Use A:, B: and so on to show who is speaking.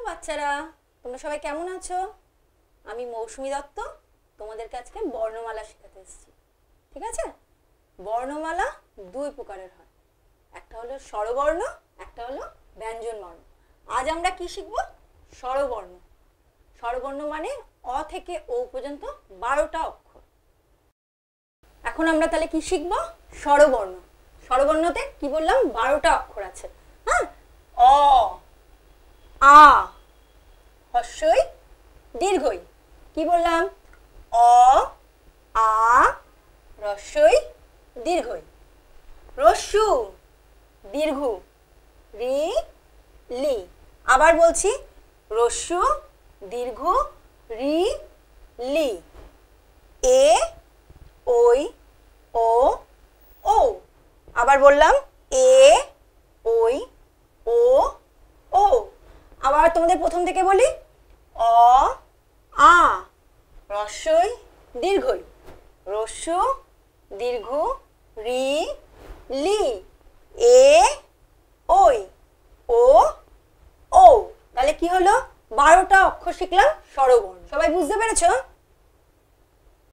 A: বাচ্চারা, তোমরা সবাই কেমন আছো? আমি মৌসুমী দত্ত তোমাদেরকে আজকে বর্ণমালা শেখাতে এসেছি। ঠিক আছে? বর্ণমালা দুই প্রকারের হয়, একটা হলো স্বরবর্ণ, একটা হলো ব্যঞ্জন বর্ণ। আজ আমরা কি শিখবো? স্বরবর্ণ। স্বরবর্ণ মানে অ থেকে ও পর্যন্ত 12টা অক্ষর। এখন আমরা তাহলে কি শিখবো? স্বরবর্ণ। স্বরবর্ণতে কি বললাম? 12টা অক্ষর আছে। হ্যাঁ, অ, আ, হস্যই দীর্ঘই। কি বললাম? অ, আ, হ্রস্বই দীর্ঘই। রস্যু, দীর্ঘ, রি, লি। আবার বলছি, রস্যু, দীর্ঘ, রি, লি। এ, ওই, ও, ও। আবার বললাম এ, ওই, ও, ও। আবার তোমাদের প্রথম থেকে বলি, অ, আ, হ্রস্বই দীর্ঘই, রস্যু, দীর্ঘ, রি, লি, এ, ওই, ও, ও। তাহলে কি হলো? 12টা অক্ষর শিখলাম স্বরবর্ণ। সবাই বুঝতে পেরেছো?